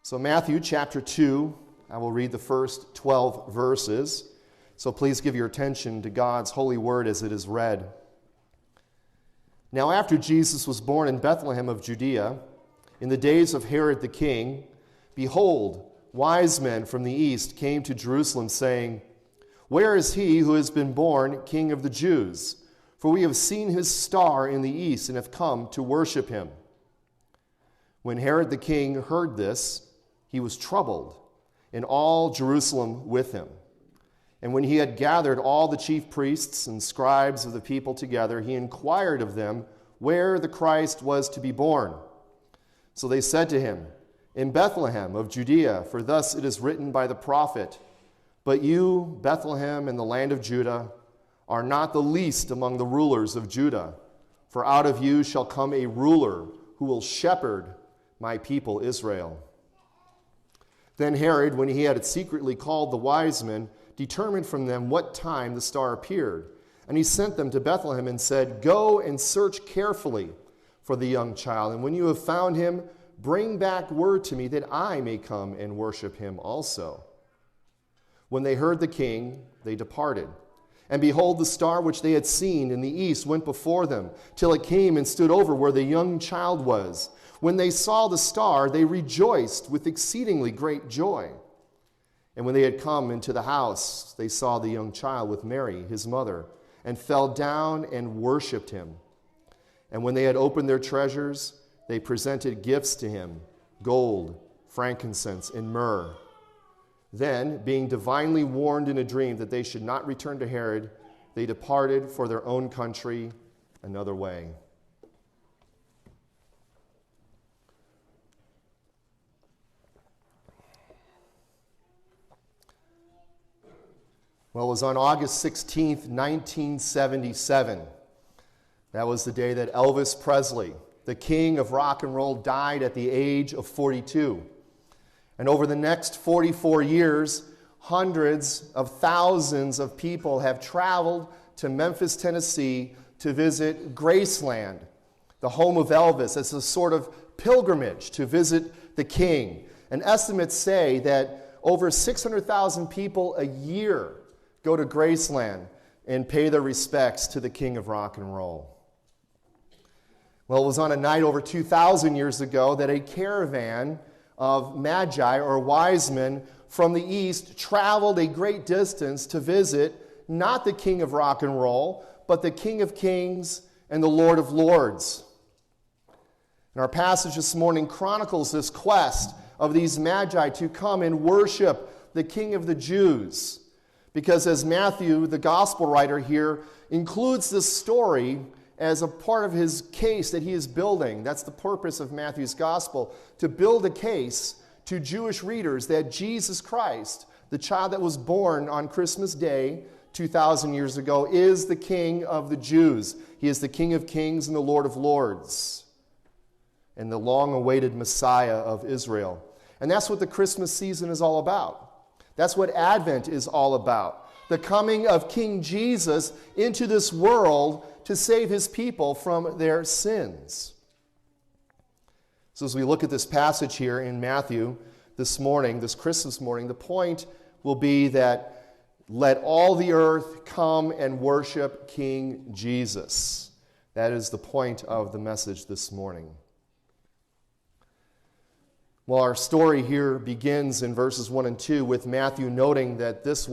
So Matthew chapter 2, I will read the first 12 verses. So please give your attention to God's holy word as it is read. Now after Jesus was born in Bethlehem of Judea, in the days of Herod the king, behold, wise men from the east came to Jerusalem, saying, "Where is he who has been born King of the Jews? For we have seen his star in the east and have come to worship him." When Herod the king heard this, he was troubled, and all Jerusalem with him. And when he had gathered all the chief priests and scribes of the people together, he inquired of them where the Christ was to be born. So they said to him, "In Bethlehem of Judea, for thus it is written by the prophet, 'But you, Bethlehem in the land of Judah, are not the least among the rulers of Judah, for out of you shall come a ruler who will shepherd my people Israel.'" Then Herod, when he had secretly called the wise men, determined from them what time the star appeared. And he sent them to Bethlehem and said, "Go and search carefully for the young child, and when you have found him, bring back word to me that I may come and worship him also." When they heard the king, they departed. And behold, the star which they had seen in the east went before them, till it came and stood over where the young child was. When they saw the star, they rejoiced with exceedingly great joy. And when they had come into the house, they saw the young child with Mary, his mother, and fell down and worshipped him. And when they had opened their treasures, they presented gifts to him, gold, frankincense, and myrrh. Then, being divinely warned in a dream that they should not return to Herod, they departed for their own country another way. Well, it was on August 16th, 1977. That was the day that Elvis Presley, the king of rock and roll, died at the age of 42. And over the next 44 years, hundreds of thousands of people have traveled to Memphis, Tennessee to visit Graceland, the home of Elvis, as a sort of pilgrimage to visit the king. And estimates say that over 600,000 people a year go to Graceland and pay their respects to the king of rock and roll. Well, it was on a night over 2,000 years ago that a caravan of magi or wise men from the east traveled a great distance to visit not the king of rock and roll, but the King of Kings and the Lord of Lords. And our passage this morning chronicles this quest of these magi to come and worship the King of the Jews. Because as Matthew, the gospel writer here, includes this story as a part of his case that he is building. That's the purpose of Matthew's gospel, to build a case to Jewish readers that Jesus Christ, the child that was born on Christmas Day 2,000 years ago, is the King of the Jews. He is the King of Kings and the Lord of Lords, and the long-awaited Messiah of Israel. And that's what the Christmas season is all about. That's what Advent is all about. The coming of King Jesus into this world to save his people from their sins. So as we look at this passage here in Matthew this morning, this Christmas morning, the point will be that let all the earth come and worship King Jesus. That is the point of the message this morning. Well, our story here begins in verses 1 and 2 with Matthew noting that this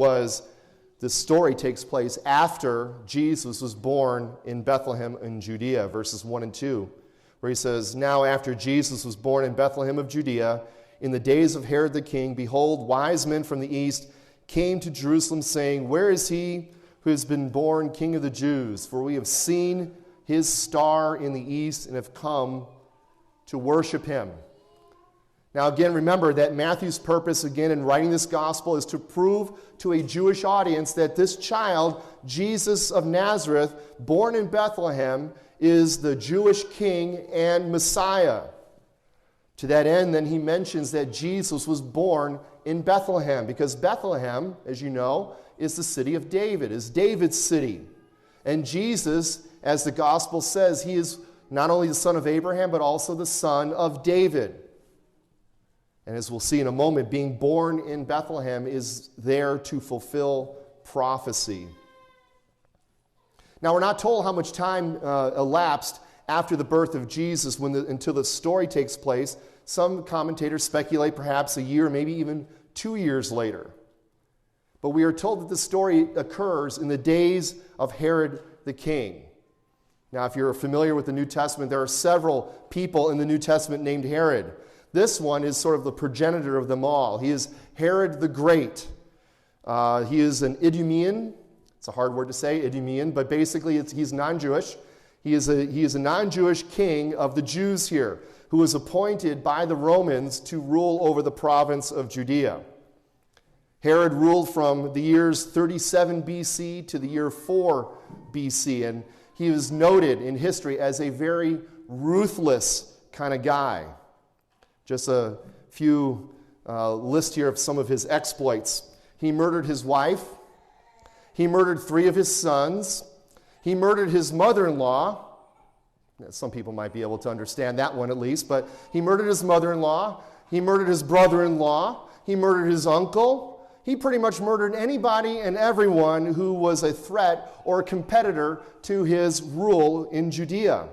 story takes place after Jesus was born in Bethlehem in Judea, verses 1 and 2, where he says, "Now after Jesus was born in Bethlehem of Judea, in the days of Herod the king, behold, wise men from the east came to Jerusalem, saying, 'Where is he who has been born King of the Jews? For we have seen his star in the east and have come to worship him.'" Now again, remember that Matthew's purpose, again, in writing this gospel is to prove to a Jewish audience that this child, Jesus of Nazareth, born in Bethlehem, is the Jewish king and Messiah. To that end, then, he mentions that Jesus was born in Bethlehem, because Bethlehem, as you know, is the city of David, is David's city. And Jesus, as the gospel says, he is not only the son of Abraham, but also the son of David. And as we'll see in a moment, being born in Bethlehem is there to fulfill prophecy. Now, we're not told how much time elapsed after the birth of Jesus until the story takes place. Some commentators speculate perhaps a year, maybe even 2 years later. But we are told that the story occurs in the days of Herod the king. Now, if you're familiar with the New Testament, there are several people in the New Testament named Herod. This one is sort of the progenitor of them all. He is Herod the Great. He is an Idumean. It's a hard word to say, Idumean, but basically he's non-Jewish. He is a non-Jewish king of the Jews here, who was appointed by the Romans to rule over the province of Judea. Herod ruled from the years 37 BC to the year 4 BC, and he was noted in history as a very ruthless kind of guy. Just a few list here of some of his exploits. He murdered his wife. He murdered 3 of his sons. He murdered his mother-in-law. Some people might be able to understand that one at least, but he murdered his mother-in-law. He murdered his brother-in-law. He murdered his uncle. He pretty much murdered anybody and everyone who was a threat or a competitor to his rule in Judea.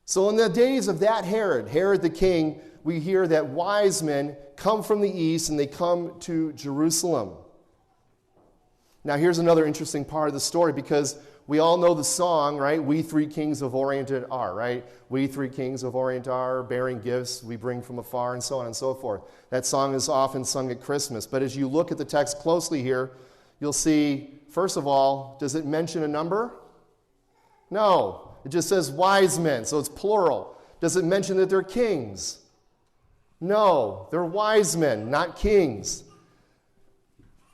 So in the days of that Herod the king, we hear that wise men come from the east and they come to Jerusalem. Now here's another interesting part of the story, because we all know the song, right? We 3 kings of Orient are, right? We 3 kings of Orient are, bearing gifts we bring from afar, and so on and so forth. That song is often sung at Christmas. But as you look at the text closely here, you'll see, first of all, does it mention a number? No. It just says wise men, so it's plural. Does it mention that they're kings? No. They're wise men, not kings.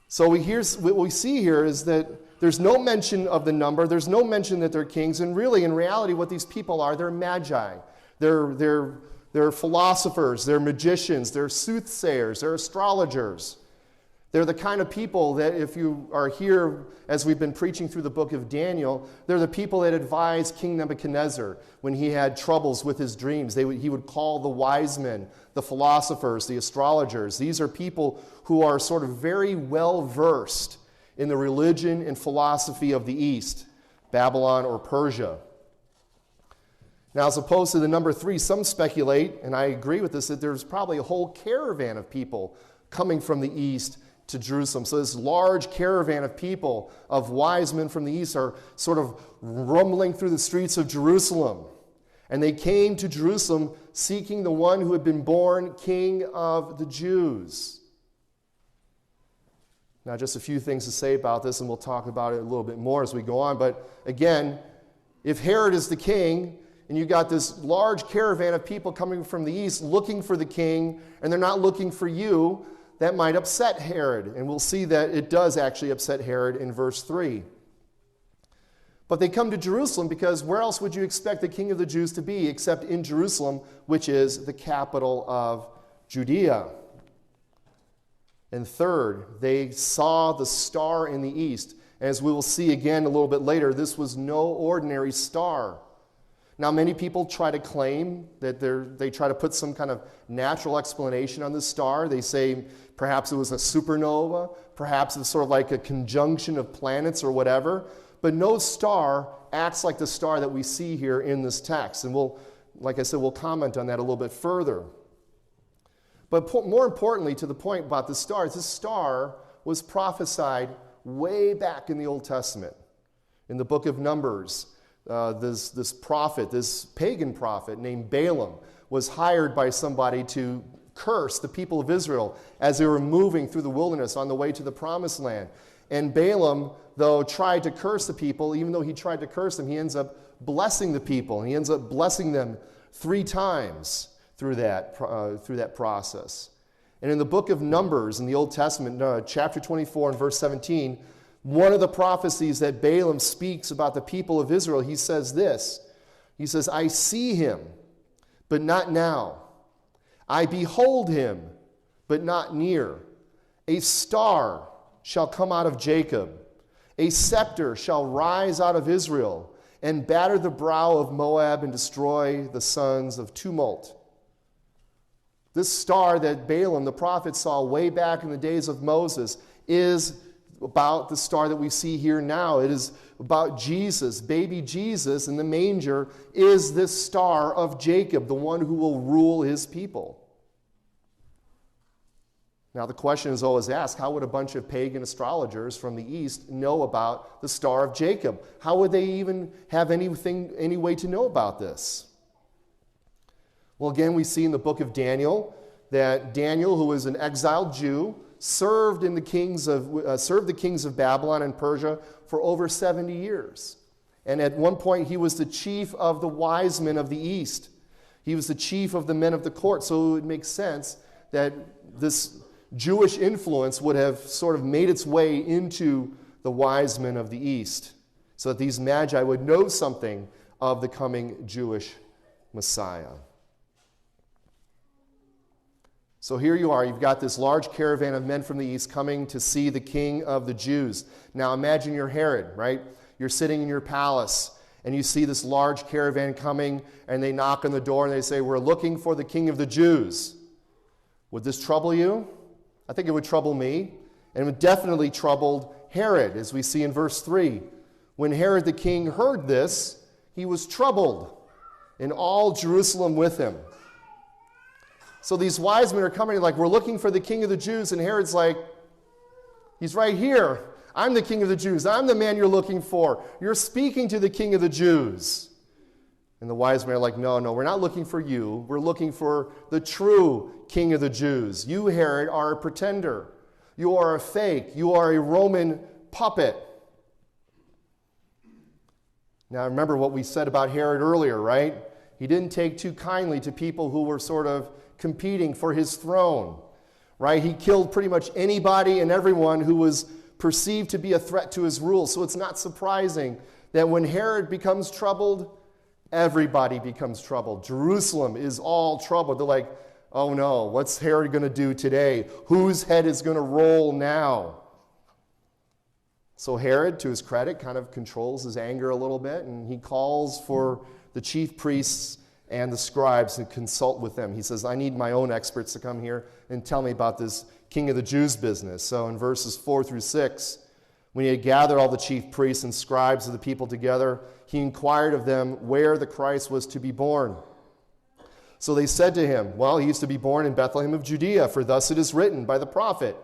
So what we see here is that there's no mention of the number. There's no mention that they're kings. And really, in reality, what these people are, they're magi. They're philosophers. They're magicians. They're soothsayers. They're astrologers. They're the kind of people that, if you are here as we've been preaching through the book of Daniel, they're the people that advised King Nebuchadnezzar when he had troubles with his dreams. He would call the wise men, the philosophers, the astrologers. These are people who are sort of very well versed in the religion and philosophy of the East, Babylon or Persia. Now, as opposed to the number 3, some speculate, and I agree with this, that there's probably a whole caravan of people coming from the East to Jerusalem. So this large caravan of people, of wise men from the East, are sort of rumbling through the streets of Jerusalem. And they came to Jerusalem seeking the one who had been born King of the Jews. Now, just a few things to say about this, and we'll talk about it a little bit more as we go on. But again, if Herod is the king, and you got this large caravan of people coming from the east looking for the king, and they're not looking for you, that might upset Herod. And we'll see that it does actually upset Herod in verse 3. But they come to Jerusalem because where else would you expect the king of the Jews to be except in Jerusalem, which is the capital of Judea? And third, they saw the star in the east. As we will see again a little bit later, this was no ordinary star. Now, many people try to claim that they try to put some kind of natural explanation on the star. They say perhaps it was a supernova, perhaps it's sort of like a conjunction of planets or whatever. But no star acts like the star that we see here in this text. And like I said, we'll comment on that a little bit further. But more importantly, to the point about the stars, this star was prophesied way back in the Old Testament. In the book of Numbers, this prophet, this pagan prophet named Balaam, was hired by somebody to curse the people of Israel as they were moving through the wilderness on the way to the promised land. And Balaam, though, tried to curse the people. Even though he tried to curse them, he ends up blessing the people. And he ends up blessing them 3 times through that process. And in the book of Numbers in the Old Testament, chapter 24 and verse 17, one of the prophecies that Balaam speaks about the people of Israel, he says this. He says, I see him, but not now. I behold him, but not near. A star shall come out of Jacob. A scepter shall rise out of Israel, and batter the brow of Moab and destroy the sons of tumult. This star that Balaam, the prophet, saw way back in the days of Moses is about the star that we see here now. It is about Jesus. Baby Jesus in the manger is this star of Jacob, the one who will rule his people. Now the question is always asked, how would a bunch of pagan astrologers from the east know about the star of Jacob? How would they even have any way to know about this? Well, again, we see in the book of Daniel that Daniel, who was an exiled Jew, served the kings of Babylon and Persia for over 70 years. And at one point, he was the chief of the wise men of the east. He was the chief of the men of the court. So it would make sense that this Jewish influence would have sort of made its way into the wise men of the east, so that these magi would know something of the coming Jewish Messiah. So here you are, you've got this large caravan of men from the east coming to see the king of the Jews. Now imagine you're Herod, right? You're sitting in your palace, and you see this large caravan coming, and they knock on the door, and they say, "We're looking for the king of the Jews." Would this trouble you? I think it would trouble me, and it definitely troubled Herod, as we see in verse 3. When Herod the king heard this, he was troubled, and all Jerusalem with him. So these wise men are coming like, "We're looking for the king of the Jews," and Herod's like, "He's right here. I'm the king of the Jews. I'm the man you're looking for. You're speaking to the king of the Jews." And the wise men are like, no, we're not looking for you. We're looking for the true king of the Jews. You, Herod, are a pretender. You are a fake. You are a Roman puppet. Now, remember what we said about Herod earlier, right? He didn't take too kindly to people who were sort of competing for his throne, right? He killed pretty much anybody and everyone who was perceived to be a threat to his rule. So it's not surprising that when Herod becomes troubled, everybody becomes troubled. Jerusalem is all troubled. They're like, "Oh no, what's Herod going to do today? Whose head is going to roll now?" So Herod, to his credit, kind of controls his anger a little bit, and he calls for the chief priests and the scribes and consult with them. He says, "I need my own experts to come here and tell me about this king of the Jews business." So in verses 4 through 6, when he had gathered all the chief priests and scribes of the people together, he inquired of them where the Christ was to be born. So they said to him, "Well, he is to be born in Bethlehem of Judea, for thus it is written by the prophet,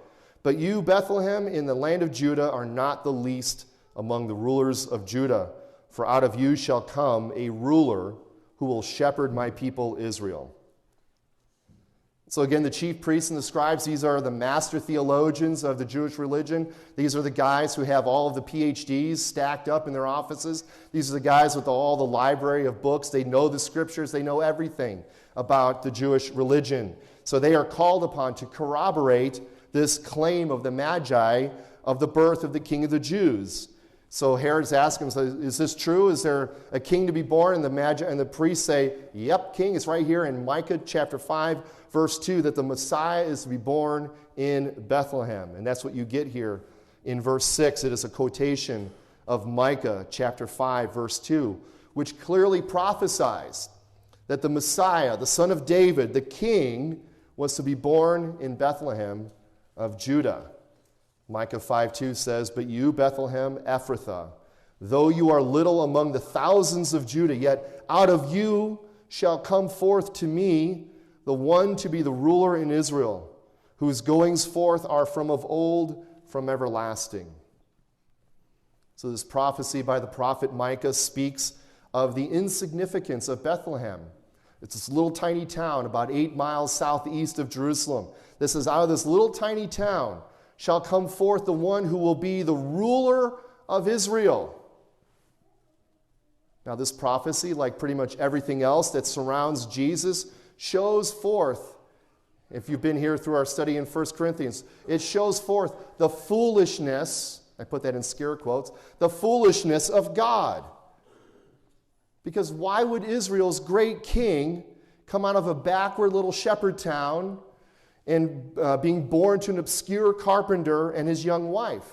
'But you, Bethlehem, in the land of Judah, are not the least among the rulers of Judah, for out of you shall come a ruler who will shepherd my people Israel.'" So again, the chief priests and the scribes, these are the master theologians of the Jewish religion. These are the guys who have all of the PhDs stacked up in their offices. These are the guys with all the library of books. They know the scriptures. They know everything about the Jewish religion. So they are called upon to corroborate this claim of the Magi of the birth of the King of the Jews. So Herod's asking him, "Is this true? Is there a king to be born?" And the Magi and the priests say, "Yep, king. It's right here in Micah chapter 5, verse 2, that the Messiah is to be born in Bethlehem." And that's what you get here in verse 6. It is a quotation of Micah chapter 5, verse 2, which clearly prophesies that the Messiah, the son of David, the king, was to be born in Bethlehem of Judah. Micah 5:2 says, "But you, Bethlehem Ephrathah, though you are little among the thousands of Judah, yet out of you shall come forth to me the one to be the ruler in Israel, whose goings forth are from of old, from everlasting." So this prophecy by the prophet Micah speaks of the insignificance of Bethlehem. It's this little tiny town about 8 miles southeast of Jerusalem. This is out of this little tiny town shall come forth the one who will be the ruler of Israel. Now, this prophecy, like pretty much everything else that surrounds Jesus, shows forth, if you've been here through our study in 1 Corinthians, it shows forth the foolishness, I put that in scare quotes, the foolishness of God. Because why would Israel's great king come out of a backward little shepherd town and being born to an obscure carpenter and his young wife?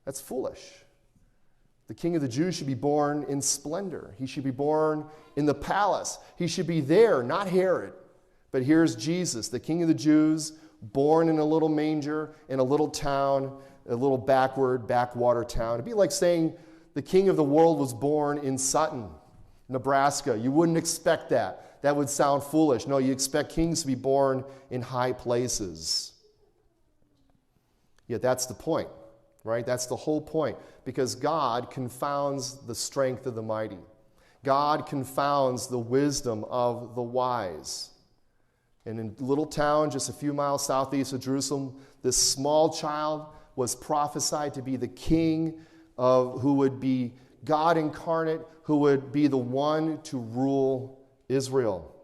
That's foolish. The king of the Jews should be born in splendor. He should be born in the palace. He should be there, not Herod, But here's Jesus, the King of the Jews, born in a little manger in a little town, a little backwater town. It'd be like saying the King of the world was born in Sutton, Nebraska. You wouldn't expect that. That would sound foolish. No, you expect kings to be born in high places. Yet that's the point, right? That's the whole point. Because God confounds the strength of the mighty. God confounds the wisdom of the wise. And in a little town just a few miles southeast of Jerusalem, this small child was prophesied to be the king who would be God incarnate, who would be the one to rule Israel.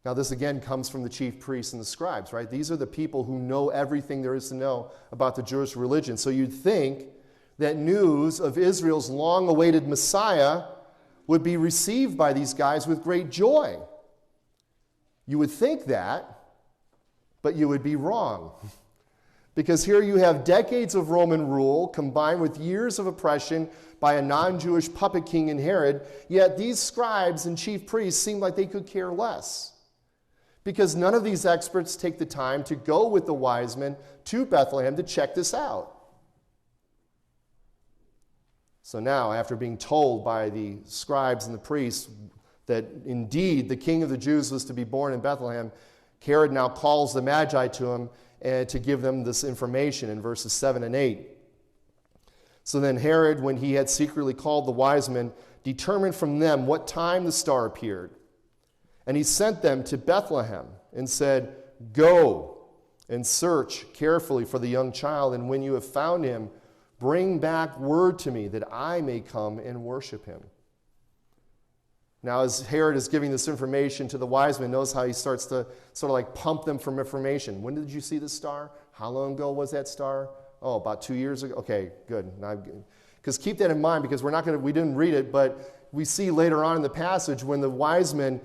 Now, this again comes from the chief priests and the scribes, right? These are the people who know everything there is to know about the Jewish religion. So you'd think that news of Israel's long-awaited Messiah would be received by these guys with great joy. You would think that, but you would be wrong. Because here you have decades of Roman rule combined with years of oppression by a non-Jewish puppet king in Herod, yet these scribes and chief priests seem like they could care less. Because none of these experts take the time to go with the wise men to Bethlehem to check this out. So now, after being told by the scribes and the priests that indeed the King of the Jews was to be born in Bethlehem, Herod now calls the Magi to him and to give them this information in verses 7 and 8. So then Herod, when he had secretly called the wise men, determined from them what time the star appeared. And he sent them to Bethlehem and said, "Go and search carefully for the young child, and when you have found him, bring back word to me that I may come and worship him." Now, as Herod is giving this information to the wise men, notice how he starts to sort of like pump them for information. When did you see the star? How long ago was that star? Oh, about 2 years ago. Okay, good. Because keep that in mind, because we didn't read it, but we see later on in the passage when the wise men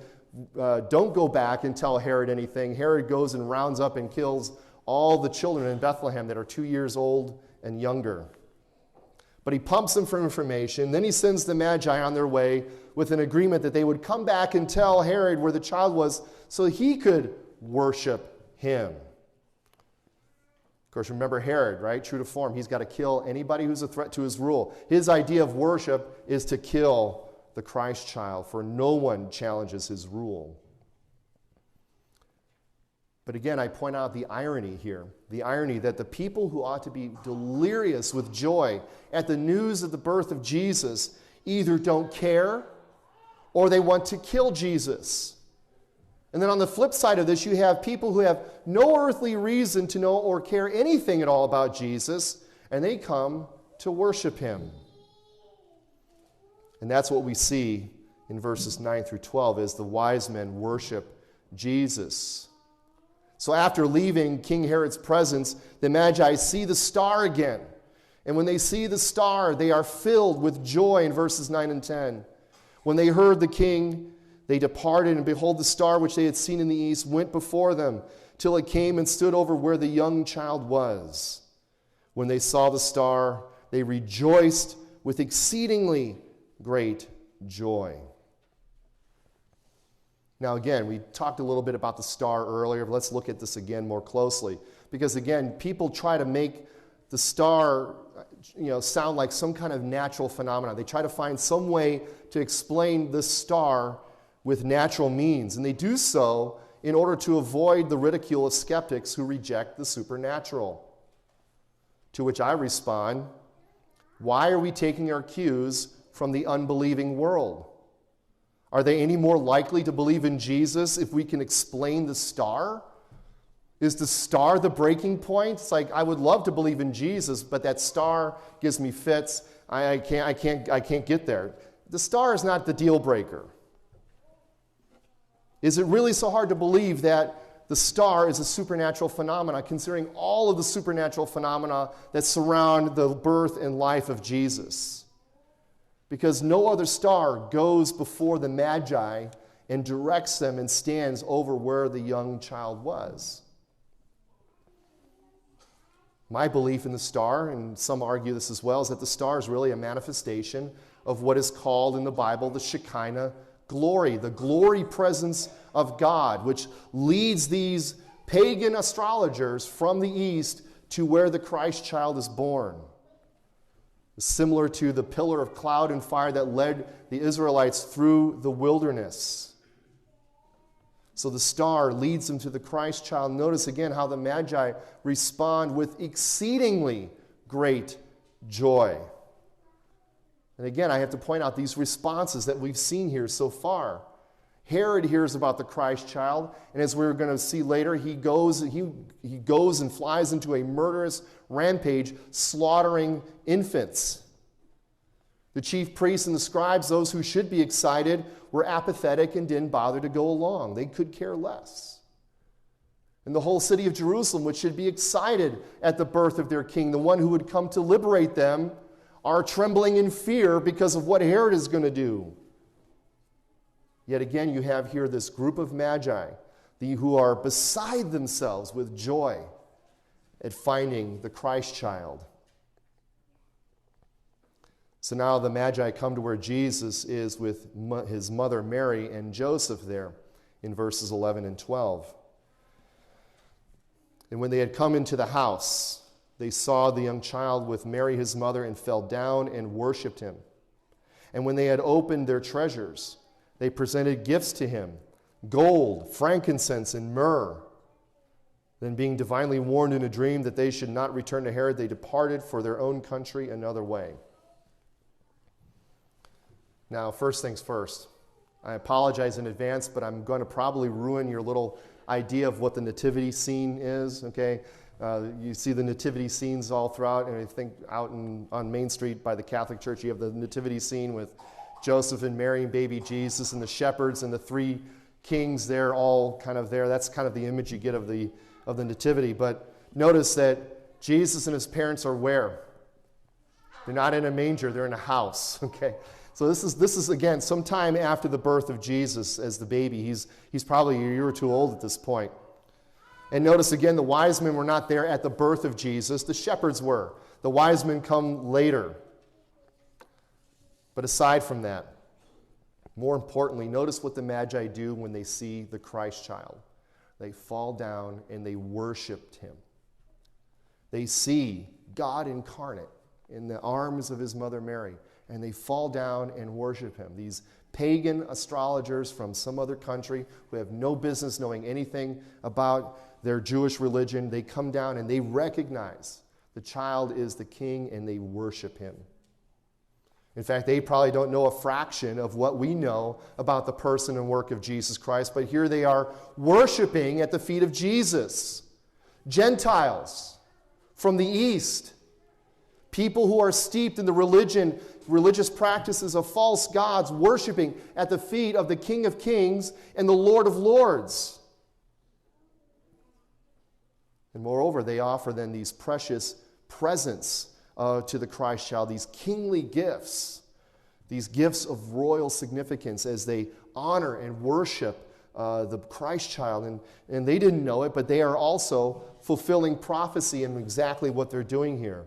don't go back and tell Herod anything. Herod goes and rounds up and kills all the children in Bethlehem that are 2 years old and younger. But he pumps them for information. Then he sends the Magi on their way with an agreement that they would come back and tell Herod where the child was so he could worship him. Of course, remember Herod, right? True to form. He's got to kill anybody who's a threat to his rule. His idea of worship is to kill the Christ child, for no one challenges his rule. But again, I point out the irony here. The irony that the people who ought to be delirious with joy at the news of the birth of Jesus either don't care or they want to kill Jesus. And then on the flip side of this, you have people who have no earthly reason to know or care anything at all about Jesus, and they come to worship him. And that's what we see in verses 9 through 12 as the wise men worship Jesus. So after leaving King Herod's presence, the Magi see the star again. And when they see the star, they are filled with joy in verses 9 and 10. When they heard the king, they departed, and behold, the star which they had seen in the east went before them, till it came and stood over where the young child was. When they saw the star, they rejoiced with exceedingly great joy. Now again, we talked a little bit about the star earlier, but let's look at this again more closely. Because again, people try to make the star sound like some kind of natural phenomenon. They try to find some way to explain this star with natural means. And they do so in order to avoid the ridicule of skeptics who reject the supernatural. To which I respond, why are we taking our cues from the unbelieving world? Are they any more likely to believe in Jesus if we can explain the star? Is the star the breaking point? It's like, I would love to believe in Jesus, but that star gives me fits. I can't get there. The star is not the deal breaker. Is it really so hard to believe that the star is a supernatural phenomena, considering all of the supernatural phenomena that surround the birth and life of Jesus? Because no other star goes before the Magi and directs them and stands over where the young child was. My belief in the star, and some argue this as well, is that the star is really a manifestation of what is called in the Bible the Shekinah glory, the glory presence of God, which leads these pagan astrologers from the east to where the Christ child is born. Similar to the pillar of cloud and fire that led the Israelites through the wilderness. So the star leads them to the Christ child. Notice again how the Magi respond with exceedingly great joy. And again, I have to point out these responses that we've seen here so far. Herod hears about the Christ child, and as we're going to see later, he goes and flies into a murderous rampage, slaughtering infants. The chief priests and the scribes, those who should be excited, were apathetic and didn't bother to go along. They could care less. And the whole city of Jerusalem, which should be excited at the birth of their king, the one who would come to liberate them, are trembling in fear because of what Herod is going to do. Yet again, you have here this group of magi who are beside themselves with joy at finding the Christ child. So now the Magi come to where Jesus is with his mother Mary and Joseph there in verses 11 and 12. And when they had come into the house, they saw the young child with Mary his mother and fell down and worshipped him. And when they had opened their treasures, they presented gifts to him, gold, frankincense, and myrrh. Then being divinely warned in a dream that they should not return to Herod, they departed for their own country another way. Now, first things first. I apologize in advance, but I'm going to probably ruin your little idea of what the nativity scene is, okay? You see the nativity scenes all throughout, and I think out on Main Street by the Catholic Church, you have the nativity scene with Joseph and Mary and baby Jesus and the shepherds and the three kings there, all kind of there. That's kind of the image you get of the nativity. But notice that Jesus and his parents are where? They're not in a manger, they're in a house, okay? So this is again, sometime after the birth of Jesus as the baby. He's probably a year or two old at this point. And notice again, the wise men were not there at the birth of Jesus. The shepherds were. The wise men come later. But aside from that, more importantly, notice what the Magi do when they see the Christ child. They fall down and they worshiped him. They see God incarnate in the arms of his mother Mary, and they fall down and worship him. These pagan astrologers from some other country who have no business knowing anything about their Jewish religion, they come down and they recognize the child is the king and they worship him. In fact, they probably don't know a fraction of what we know about the person and work of Jesus Christ, but here they are worshiping at the feet of Jesus. Gentiles from the east, people who are steeped in the religious practices of false gods, worshiping at the feet of the King of Kings and the Lord of Lords. And moreover, they offer then these precious presents to the Christ child, these kingly gifts, these gifts of royal significance as they honor and worship the Christ child. And they didn't know it, but they are also fulfilling prophecy in exactly what they're doing here.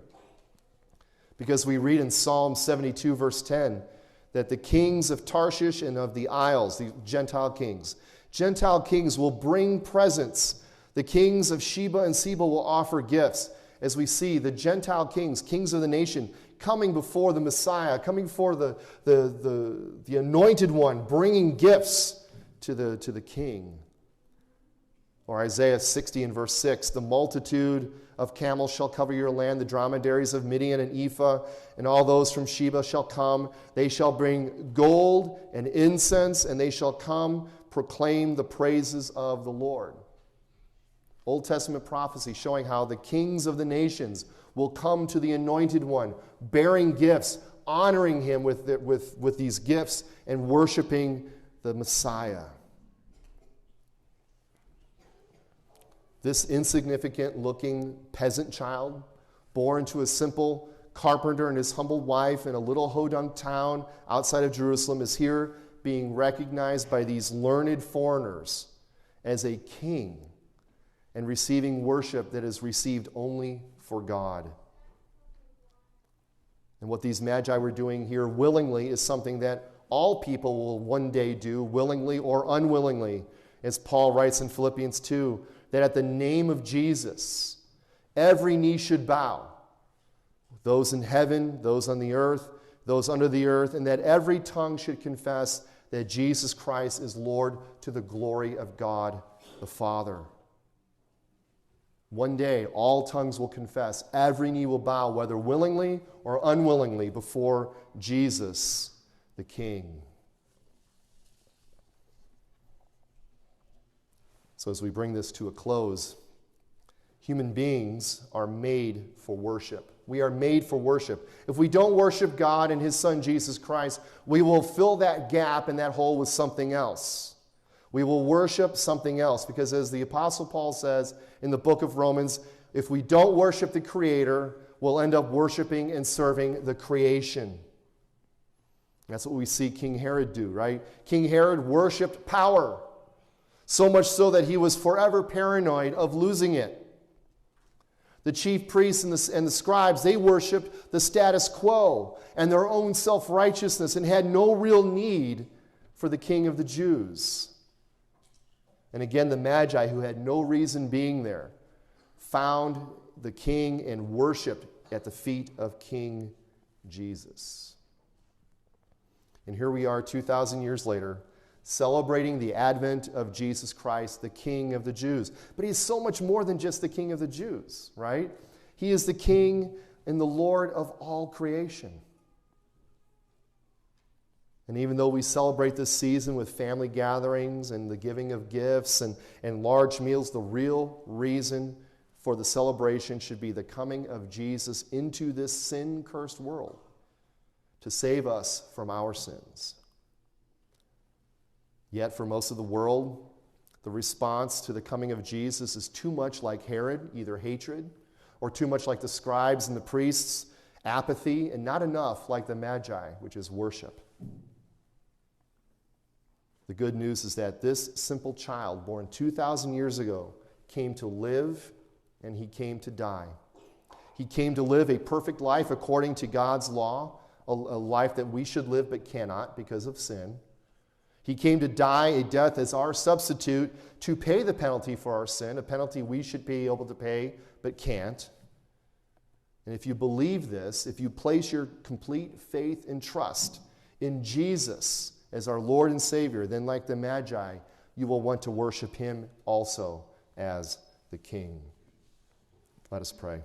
Because we read in Psalm 72, verse 10, that the kings of Tarshish and of the isles, the Gentile kings will bring presents. The kings of Sheba and Seba will offer gifts. As we see the Gentile kings of the nation, coming before the Messiah, coming before the anointed one, bringing gifts to the king. Or Isaiah 60 and verse 6, the multitude of camels shall cover your land, the dromedaries of Midian and Ephah, and all those from Sheba shall come. They shall bring gold and incense, and they shall come proclaim the praises of the Lord. Old Testament prophecy showing how the kings of the nations will come to the anointed one, bearing gifts, honoring him with these gifts, and worshiping the Messiah. This insignificant-looking peasant child, born to a simple carpenter and his humble wife in a little hodunk town outside of Jerusalem, is here being recognized by these learned foreigners as a king and receiving worship that is received only for God. And what these magi were doing here willingly is something that all people will one day do, willingly or unwillingly, as Paul writes in Philippians 2, that at the name of Jesus, every knee should bow, those in heaven, those on the earth, those under the earth, and that every tongue should confess that Jesus Christ is Lord to the glory of God the Father. One day, all tongues will confess, every knee will bow, whether willingly or unwillingly, before Jesus the King. So as we bring this to a close, human beings are made for worship. We are made for worship. If we don't worship God and His Son Jesus Christ, we will fill that gap and that hole with something else. We will worship something else, because as the Apostle Paul says in the book of Romans, if we don't worship the Creator, we'll end up worshiping and serving the creation. That's what we see King Herod do, right? King Herod worshiped power, so much so that he was forever paranoid of losing it. The chief priests and the scribes, they worshiped the status quo and their own self-righteousness and had no real need for the King of the Jews. And again, the Magi, who had no reason being there, found the king and worshiped at the feet of King Jesus. And here we are 2,000 years later, celebrating the advent of Jesus Christ, the King of the Jews. But He's so much more than just the King of the Jews, right? He is the King and the Lord of all creation. And even though we celebrate this season with family gatherings and the giving of gifts and large meals, the real reason for the celebration should be the coming of Jesus into this sin-cursed world to save us from our sins. Yet for most of the world, the response to the coming of Jesus is too much like Herod, either hatred, or too much like the scribes and the priests, apathy, and not enough like the Magi, which is worship. The good news is that this simple child, born 2,000 years ago, came to live and He came to die. He came to live a perfect life according to God's law, a life that we should live but cannot because of sin. He came to die a death as our substitute to pay the penalty for our sin, a penalty we should be able to pay but can't. And if you believe this, if you place your complete faith and trust in Jesus as our Lord and Savior, then like the Magi, you will want to worship Him also as the King. Let us pray.